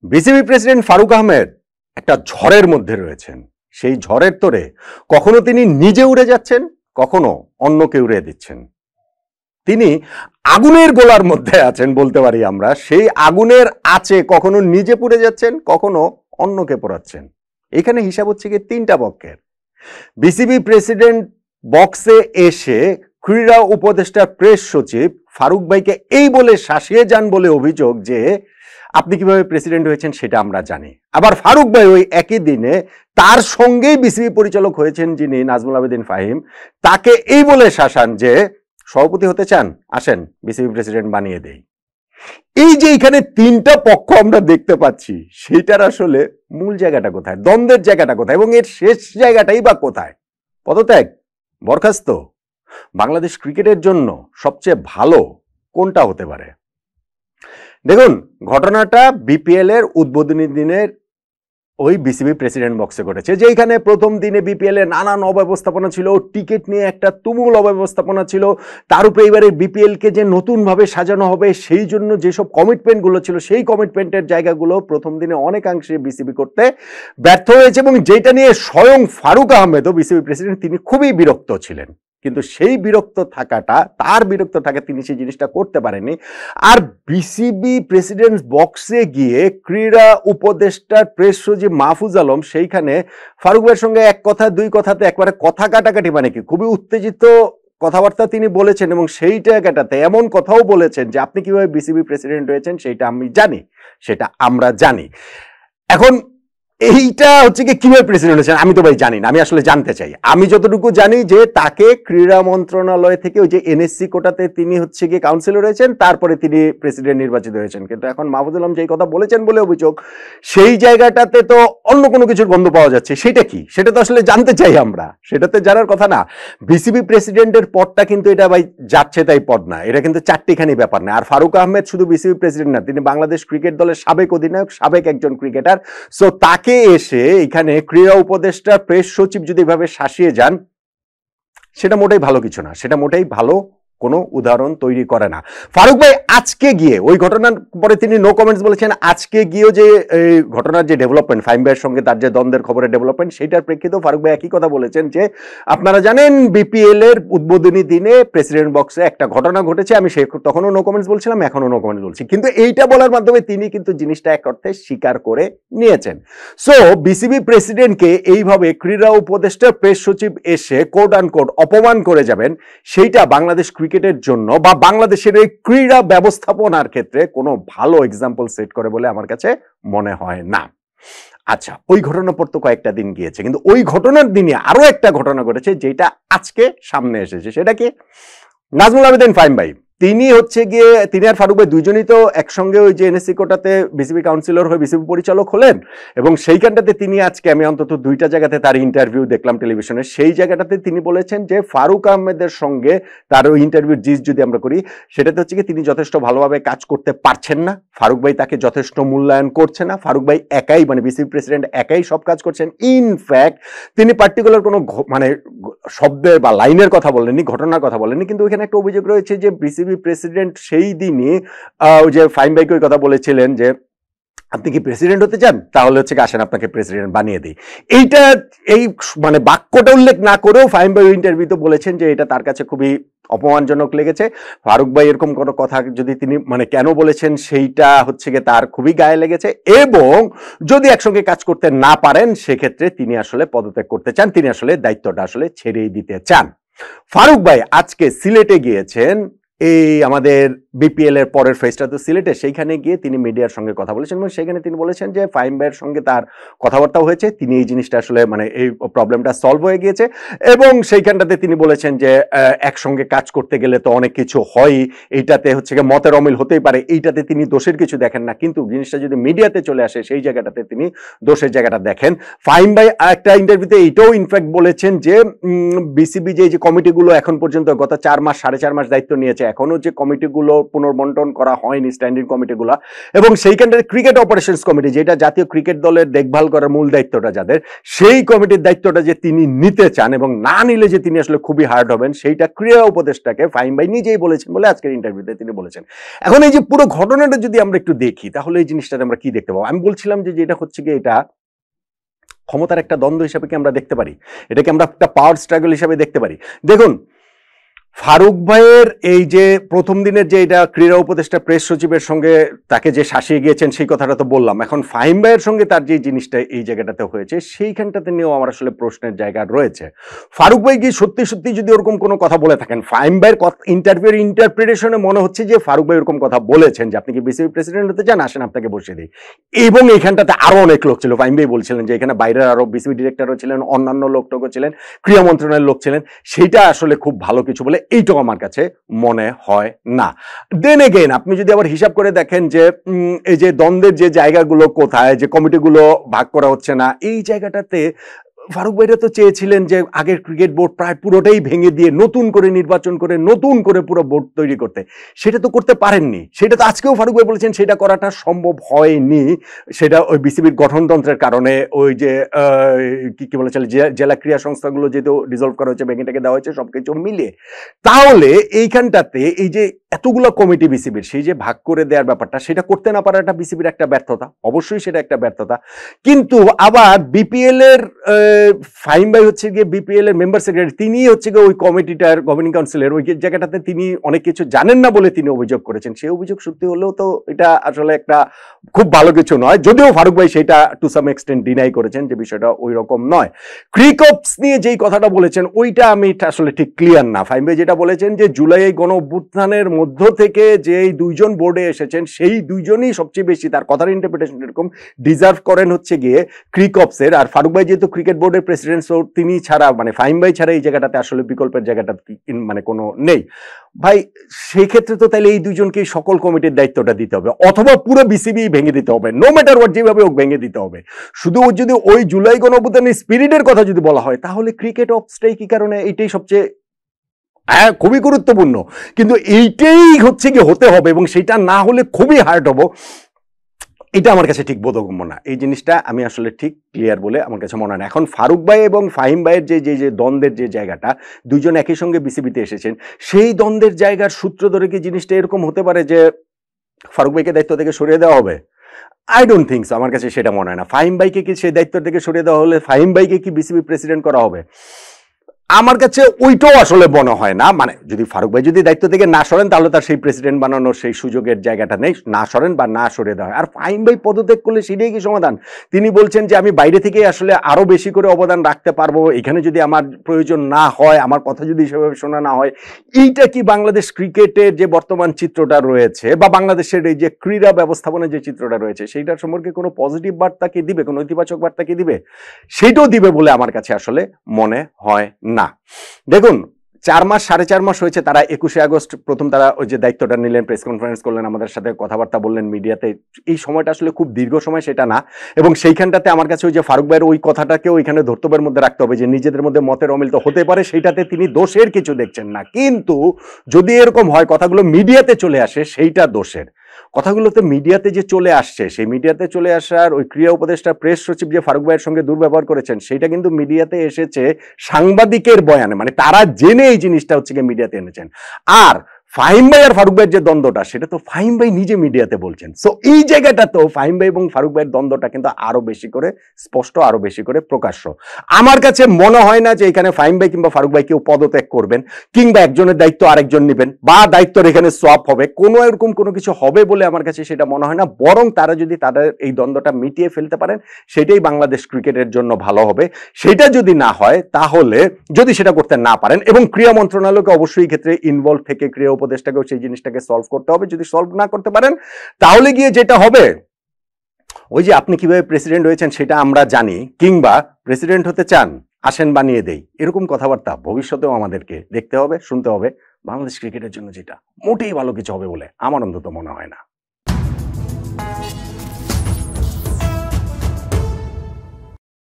BCB president Faruk Ahmed একটা ঝড়ের মধ্যে রয়েছেন। সেই ঝড়ের তোরে কখনো তিনি নিজে উড়ে যাচ্ছেন, কখনো অন্যকে উড়িয়ে দিচ্ছেন। তিনি আগুনের গোলার মধ্যে আছেন বলতে পারি আমরা। সেই আগুনের আঁচে কখনো নিজে পুড়ে যাচ্ছেন, কখনো অন্যকে পোড়াচ্ছেন। এখানে হিসাব হচ্ছে কি তিনটা পক্ষের। বিসিবি প্রেসিডেন্ট বক্সে এসে ক্রীড়া উপদেষ্টা প্রেস সচিব ফারুক ভাইকে এই বলে শাসিয়ে যান বলে অভিযোগ যে আপনি কিভাবে প্রেসিডেন্ট হয়েছেন সেটা আমরা জানি। আবার ফারুক ভাই ওই একই দিনে তার সঙ্গেই বিসিবি পরিচালক হয়েছেন যিনি নাজমুল আবেদিন ফাহিম, তাকে এই বলে শাসান যে সভাপতি হতে চান, আসেন বিসিবি প্রেসিডেন্ট বানিয়ে দেই। এই যে এখানে তিনটা পক্ষ আমরা দেখতে পাচ্ছি, সেইটার আসলে মূল জায়গাটা কোথায়, দ্বন্দ্বের জায়গাটা কোথায়, এবং এর শেষ জায়গাটাই বা কোথায়? পদত্যাগ, বরখাস্ত? বাংলাদেশ ক্রিকেটের জন্য সবচেয়ে ভালো কোনটা হতে পারে? দেখুন, ঘটনাটা বিপিএল এর উদ্বোধনী দিনের ওই বিসিবি প্রেসিডেন্ট বক্সে ঘটেছে, যেখানে প্রথম দিনে বিপিএল এর নানান অব্যবস্থাপনা ছিল, টিকিট নিয়ে একটা তুমুল অব্যবস্থাপনা ছিল, তার উপরে এবারে বিপিএল কে যে নতুনভাবে সাজানো হবে সেই জন্য যেসব কমিটমেন্টগুলো ছিল সেই কমিটমেন্টের জায়গাগুলো প্রথম দিনে অনেকাংশে বিসিবি করতে ব্যর্থ হয়েছে, এবং যেটা নিয়ে স্বয়ং ফারুক আহমেদও বিসিবি প্রেসিডেন্ট তিনি খুবই বিরক্ত ছিলেন। কিন্তু সেই বিরক্ত থাকাটা, তার বিরক্ত থাকা, তিনি সেই জিনিসটা করতে পারেননি। আর বিসিবি প্রেসিডেন্ট বক্সে গিয়ে ক্রীড়া উপদেষ্টার প্রেস সচিব মাহফুজ আলম সেইখানে ফারুক ভাইয়ের সঙ্গে এক কথা দুই কথাতে একবারে কথা কাটাকাটি, মানে কি খুবই উত্তেজিত কথাবার্তা তিনি বলেছেন, এবং সেই জায়গাটাতে এমন কথাও বলেছেন যে আপনি কিভাবে বিসিবি প্রেসিডেন্ট হয়েছেন সেটা আমি জানি, সেটা আমরা জানি। এখন এইটা হচ্ছে কি কিভাবে প্রেসিডেন্ট হয়েছেন আমি তো ভাই জানি না, আমি আসলে জানতে চাই। আমি যতটুকু জানি যে তাকে ক্রীড়া মন্ত্রণালয় থেকে ওই যে এনএসসি কোটাতে তিনি হচ্ছে গিয়ে কাউন্সিলর হয়েছেন, তারপরে তিনি প্রেসিডেন্ট নির্বাচিত হয়েছেন। কিন্তু এখন মাহফুজ আলম যেই কথা বলেছেন বলে অভিযোগ, সেই জায়গাটাতে তো অন্য কোনো কিছুর গন্ধ পাওয়া যাচ্ছে। সেটা কি, সেটা তো আসলে জানতে চাই আমরা, সেটাতে জানার কথা না। বিসিবি প্রেসিডেন্টের পদটা কিন্তু এটা ভাই যাচ্ছে তাই পদ না, এটা কিন্তু চারটিখানি ব্যাপার না। আর ফারুক আহমেদ শুধু বিসিবি প্রেসিডেন্ট না, তিনি বাংলাদেশ ক্রিকেট দলের সাবেক অধিনায়ক, সাবেক একজন ক্রিকেটার। সো তাকে এসে এখানে ক্রীড়া উপদেষ্টা প্রেস সচিব যদি এভাবে শাসিয়ে যান, সেটা মোটেই ভালো কিছু না, সেটা মোটেই ভালো কোনো উদাহরণ তৈরি করে না। ফারুক ভাই আজকে গিয়ে ওই ঘটনার পরে তিনি নো কমেন্টস বলেছেন। আজকে গিয়েও যে এই ঘটনার যে ডেভেলপমেন্ট, ফাহিম ভাইয়ের সঙ্গে তার যে দ্বন্দ্বের খবরের ডেভেলপমেন্ট, সেইটার প্রেক্ষিতেও ফারুক ভাই একই কথা বলেছেন যে আপনারা জানেন বিপিএল এর উদ্বোধনী দিনে প্রেসিডেন্ট বক্সে একটা ঘটনা ঘটেছে, আমি তখনও নো কমেন্টস বলছিলাম, এখনো নো কমেন্টস বলছি। কিন্তু এইটা বলার মাধ্যমে তিনি কিন্তু জিনিসটা এক অর্থে স্বীকার করে নিয়েছেন। সো বিসিবি প্রেসিডেন্টকে এইভাবে ক্রীড়া উপদেষ্টা প্রেস সচিব এসে কোট আন কোট অপমান করে যাবেন, সেইটা বাংলাদেশ ক্রিকেটের জন্য বা বাংলাদেশের এই ক্রীড়া ব্যবস্থাপনার ক্ষেত্রে কোনো ভালো এক্সাম্পল সেট করে বলে আমার কাছে মনে হয় না। আচ্ছা, ওই ঘটনার পর তো কয়েকটা দিন গিয়েছে, কিন্তু ওই ঘটনার দিনে আরো একটা ঘটনা ঘটেছে যেটা আজকে সামনে এসেছে। সেটা কি, নাজমুল আবেদিন ফাহিম ভাই তিনি হচ্ছে গিয়ে, তিনি আর ফারুক ভাই দুইজনই তো একসঙ্গে ওই যে এনএসসি কোটাতে বিসিবি কাউন্সিলর হয়ে বিসিবি পরিচালক হলেন, এবং সেইখানটাতে তিনি আজকে, আমি অন্তত দুইটা জায়গাতে তার ইন্টারভিউ দেখলাম টেলিভিশনে, সেই জায়গাটাতে তিনি বলেছেন যে ফারুক আহমেদের সঙ্গে তার ওই ইন্টারভিউর জিস যদি আমরা করি, সেটাতে হচ্ছে কি তিনি যথেষ্ট ভালোভাবে কাজ করতে পারছেন না, ফারুক ভাই তাকে যথেষ্ট মূল্যায়ন করছে না, ফারুক ভাই একাই, মানে বিসিবি প্রেসিডেন্ট একাই সব কাজ করছেন। ইনফ্যাক্ট তিনি পার্টিকুলার কোনো মানে শব্দের বা লাইনের কথা বলেননি, ঘটনার কথা বলেননি। কিন্তু ওইখানে একটা অভিযোগ রয়েছে যে বিসিবি প্রেসিডেন্ট সেই দিনই ওই যে ফাহিম ভাইকে ওই কথা বলেছিলেন যে আপনি কি প্রেসিডেন্ট হতে চান, তাহলে হচ্ছে আসেন আপনাকে প্রেসিডেন্ট বানিয়ে দিই। এইটা এই মানে বাক্যটা উল্লেখ না করেও ফাহিম ভাই ইন্টারভিউতে বলেছেন যে এটা তার কাছে খুবই অপমানজনক লেগেছে। ফারুক ভাই এরকম কোনো কথা যদি তিনি মানে কেন বলেছেন সেইটা হচ্ছে গিয়ে তার খুবই গায়ে লেগেছে, এবং যদি একসঙ্গে কাজ করতে না পারেন সেক্ষেত্রে তিনি আসলে পদত্যাগ করতে চান, তিনি আসলে দায়িত্বটা আসলে ছেড়েই দিতে চান। ফারুক ভাই আজকে সিলেটে গিয়েছেন, এই আমাদের বিপিএল এর পরের ফেজটা তো সিলেটে, সেইখানে গিয়ে তিনি মিডিয়ার সঙ্গে কথা বলেছেন, এবং সেখানে তিনি বলেছেন যে ফাহিম ভাইয়ের সঙ্গে তার কথাবার্তাও হয়েছে, তিনি এই জিনিসটা আসলে মানে এই প্রবলেমটা সলভ হয়ে গিয়েছে, এবং সেইখানটাতে তিনি বলেছেন যে একসঙ্গে কাজ করতে গেলে তো অনেক কিছু হয়, এইটাতে হচ্ছে গিয়ে মতের অমিল হতেই পারে, এইটাতে তিনি দোষের কিছু দেখেন না, কিন্তু জিনিসটা যদি মিডিয়াতে চলে আসে সেই জায়গাটাতে তিনি দোষের জায়গাটা দেখেন। ফাহিম ভাই একটা ইন্টারভিউতে এইটাও ইনফ্যাক্ট বলেছেন যে বিসিবি যে কমিটিগুলো এখন পর্যন্ত গত 4 মাস 4.5 মাস দায়িত্ব নিয়েছে, এখনো যে কমিটিগুলো পুনর্বন্টন করা হয়নি স্ট্যান্ডিং কমিটিগুলা, এবং সেইখানটার ক্রিকেট অপারেশনস কমিটি, যেটা জাতীয় ক্রিকেট দলের দেখভাল করার মূল দায়িত্বটা যাদের, সেই কমিটির দায়িত্বটা যে তিনি নিতে চান এবং না নিলে যে তিনি আসলে খুবই হার্ড হবেন, সেইটা ক্রীড়া উপদেষ্টাকে ফাহিম ভাই নিজেই বলেছেন বলে আজকের ইন্টারভিউতে তিনি বলেছেন। এখন এই যে পুরো ঘটনাটা যদি আমরা একটু দেখি, তাহলে এই জিনিসটাতে আমরা কি দেখতে পাবো? আমি বলছিলাম যে এটা হচ্ছে কি, এটা ক্ষমতার একটা দ্বন্দ্ব হিসাবে কি আমরা দেখতে পারি, এটাকে আমরা একটা পাওয়ার স্ট্রাগল হিসাবে দেখতে পারি। দেখুন, ফারুক ভাইয়ের এই যে প্রথম দিনের যে এটা ক্রীড়া উপদেষ্টা প্রেস সচিবের সঙ্গে তাকে যে শাসিয়ে গিয়েছেন সেই কথাটা তো বললাম। এখন ফাহিম ভাইয়ের সঙ্গে তার যে জিনিসটা এই জায়গাটাতে হয়েছে, সেইখানটাতে নিয়েও আমার আসলে প্রশ্নের জায়গা রয়েছে। ফারুক ভাই কি সত্যি সত্যি যদি ওরকম কোনো কথা বলে থাকেন, ফাহিম ভাইয়ের ইন্টারভিউর ইন্টারপ্রিটেশনে মনে হচ্ছে যে ফারুক ভাই ওরকম কথা বলেছেন যে আপনি কি বিসিবি প্রেসিডেন্ট হতে চান, আসেন আপনাকে বসিয়ে দিই। এবং এইখানটাতে আরো অনেক লোক ছিল, ফাহিম ভাই বলছিলেন যে এখানে বাইরের আরো বিসিবি ডিরেক্টরও ছিলেন, অন্যান্য লোকটকও ছিলেন, ক্রীড়া মন্ত্রণালয়ের লোক ছিলেন। সেইটা আসলে খুব ভালো কিছু বলে এইটাও আমার কাছে মনে হয় না। দেন এগেইন আপনি যদি আবার হিসাব করে দেখেন যে এই যে দ্বন্দ্বের যে জায়গাগুলো কোথায়, যে কমিটিগুলো ভাগ করা হচ্ছে না, এই জায়গাটাতে ফারুক ভাইরা তো চেয়েছিলেন যে আগের ক্রিকেট বোর্ড প্রায় পুরোটাই ভেঙে দিয়ে নতুন করে নির্বাচন করে নতুন করে পুরো বোর্ড তৈরি করতে। সেটা তো করতে পারেননি, সেটা তো আজকেও ফারুক ভাই বলেছেন সেটা করাটা সম্ভব হয়নি। সেটা ওই বিসিবির গঠনতন্ত্রের কারণে, ওই যে কি বলেছিল, জেলা ক্রীড়া সংস্থাগুলো যেহেতু ডিজলভ করা হয়েছে, ভেঙে টেকে দেওয়া হয়েছে, সবকিছু মিলিয়ে। তাহলে এইখানটাতে এই যে এতগুলো কমিটি বিসিবির, সেই যে ভাগ করে দেওয়ার ব্যাপারটা, সেটা করতে না পারাটা বিসিবির একটা ব্যর্থতা, অবশ্যই সেটা একটা ব্যর্থতা। কিন্তু আবার বিপিএল এর ফাহিম ভাই হচ্ছে গিয়ে বিপিএল এর মেম্বার সেক্রেটারি, তিনি হচ্ছে গিয়ে ওই কমিটিটার গভর্নিং কাউন্সিলের ওই জায়গাটাতে তিনি অনেক কিছু জানেন না বলে তিনি অভিযোগ করেছেন। সেই অভিযোগ সত্যি হলেও তো এটা আসলে একটা খুব ভালো কিছু নয়, যদিও ফারুক ভাই সেটা টু সাম এক্সটেন্ট ডিনাই করেছেন যে বিষয়টা ওই রকম নয়। ক্রিকপস নিয়ে যেই কথাটা বলেছেন ওইটা আমি আসলে ঠিক ক্লিয়ার না। ফাহিম ভাই যেটা বলেছেন যে জুলাই গণ অভ্যুত্থানের মধ্য থেকে যে দুইজন বোর্ডে এসেছেন, সেই দুইজনই সবচেয়ে বেশি, তার কথার ইন্টারপ্রিটেশন এরকম, ডিজার্ভ করেন হচ্ছে গিয়ে ক্রিকপসের। আর ফারুক ভাই যেহেতু ক্রিকেট বোর্ডের প্রেসিডেন্ট, সো তিনি ছাড়া, মানে ফাহিম ভাই ছাড়া এই জায়গাটাতে আসলে বিকল্পের জায়গাটা মানে কোনো নেই। ভাই সেই ক্ষেত্রে তো তাহলে এই দুইজনকে সকল কমিটির দায়িত্বটা দিতে হবে, অথবা পুরো বিসিবি ভেঙে দিতে হবে, নো ম্যাটার হোয়াট, যেভাবে হোক ভেঙে দিতে হবে। শুধু যদি ওই জুলাই গণ অভ্যুত্থানের স্পিরিটের কথা যদি বলা হয়, তাহলে ক্রিকেট অফস্টাই কি কারণে, এইটাই সবচেয়ে খুবই গুরুত্বপূর্ণ। কিন্তু এইটাই হচ্ছে কি হতে হবে, এবং সেটা না হলে খুবই হার্ড হবো, এটা আমার কাছে ঠিক বোধগম্য না। এই জিনিসটা আমি আসলে ঠিক ক্লিয়ার বলে আমার কাছে মনে হয় না। এখন ফারুক ভাই এবং ফাহিম ভাইয়ের যে দ্বন্দ্বের যে জায়গাটা, দুইজন একই সঙ্গে বিসিবিতে এসেছেন, সেই দ্বন্দ্বের জায়গার সূত্র ধরে কি জিনিসটা এরকম হতে পারে যে ফারুক ভাইকে দায়িত্ব থেকে সরিয়ে দেওয়া হবে? আই ডোন্ট থিঙ্ক সো, আমার কাছে সেটা মনে হয় না। ফাহিম ভাইকে কি সেই দায়িত্ব থেকে সরিয়ে দেওয়া হলে ফাহিম ভাইকে কি বিসিবি প্রেসিডেন্ট করা হবে? আমার কাছে ওইটাও আসলে মনে হয় না। মানে যদি ফারুক ভাই যদি দায়িত্ব থেকে না সরেন, তাহলে তার সেই প্রেসিডেন্ট বানানোর সেই সুযোগের জায়গাটা নেই, না সরেন বা না সরে দেওয়া হয়। আর ফাহিম ভাই পদত্যাগ করলে সেটাই কি সমাধান? তিনি বলছেন যে আমি বাইরে থেকে আসলে আরো বেশি করে অবদান রাখতে পারবো, এখানে যদি আমার প্রয়োজন না হয়, আমার কথা যদি সেভাবে শোনা না হয়। এইটা কি বাংলাদেশ ক্রিকেটের যে বর্তমান চিত্রটা রয়েছে, বা বাংলাদেশের এই যে ক্রীড়া ব্যবস্থাপনার যে চিত্রটা রয়েছে, সেইটার সম্পর্কে কোনো পজিটিভ বার্তা কি দিবে, কোনো ইতিবাচক বার্তা কি দিবে? সেইটাও দিবে বলে আমার কাছে আসলে মনে হয় না। দেখুন, 4 মাস 4.5 মাস হয়েছে, তারা 21শে আগস্ট প্রথম তারা ওই যে দায়িত্বটা নিলেন, প্রেস কনফারেন্স করলেন, আমাদের সাথে কথাবার্তা বললেন মিডিয়াতে। এই সময়টা আসলে খুব দীর্ঘ সময় সেটা না, এবং সেইখানটাতে আমার কাছে ওই যে ফারুক ভাইয়ের ওই কথাটাকে ওইখানে ধর্তব্যের মধ্যে রাখতে হবে যে নিজেদের মধ্যে মতের অমিল তো হতে পারে, সেইটাতে তিনি দোষের কিছু দেখছেন না। কিন্তু যদি এরকম হয় কথাগুলো মিডিয়াতে চলে আসে, সেইটা দোষের। কথাগুলোতে মিডিয়াতে যে চলে আসছে, সেই মিডিয়াতে চলে আসার ওই ক্রীড়া উপদেষ্টা প্রেস সচিব যে ফারুক ভাইয়ের সঙ্গে দুর্ব্যবহার করেছেন, সেইটা কিন্তু মিডিয়াতে এসেছে সাংবাদিকের বয়ানে, মানে তারা জেনে এই জিনিসটা হচ্ছে গিয়ে মিডিয়াতে এনেছেন। আর ফাহিম ভাই আর ফারুক ভাইয়ের যে দ্বন্দ্বটা, সেটা তো ফাহিম ভাই নিজে মিডিয়াতে বলছেন। সো এই জায়গাটা তো ফাহিম ভাই এবং ফারুক ভাইয়ের দ্বন্দ্বটা কিন্তু আরো বেশি করে স্পষ্ট, আরো বেশি করে প্রকাশ্য। আমার কাছে মনে হয় না যে এখানে ফাহিম ভাই কিংবা ফারুক ভাই কেউ পদত্যাগ করবেন, কিংবা একজনের দায়িত্ব আরেকজন নেবেন, বা দায়িত্বের এখানে সোয়াপ হবে, কোনো এরকম কোনো কিছু হবে বলে আমার কাছে সেটা মনে হয় না। বরং তারা যদি তাদের এই দ্বন্দ্বটা মিটিয়ে ফেলতে পারেন, সেটাই বাংলাদেশ ক্রিকেটের জন্য ভালো হবে। সেটা যদি না হয়, তাহলে যদি সেটা করতে না পারেন, এবং ক্রীড়া মন্ত্রণালয়কে অবশ্যই ক্ষেত্রে ইনভলভ থেকে ক্রীড়া উপদেষ্টাকেও সেই জিনিসটাকে সলভ করতে হবে। যদি সলভ না করতে পারেন, তাহলে গিয়ে যেটা হবে, ওই যে আপনি কিভাবে প্রেসিডেন্ট হয়েছেন সেটা আমরা জানি, কিংবা প্রেসিডেন্ট হতে চান, আসেন বানিয়ে দেই, এরকম কথাবার্তা ভবিষ্যতেও আমাদেরকে দেখতে হবে, শুনতে হবে। বাংলাদেশ ক্রিকেটের জন্য যেটা মোটেই ভালো কিছু হবে বলে আমার অন্তত মনে হয় না।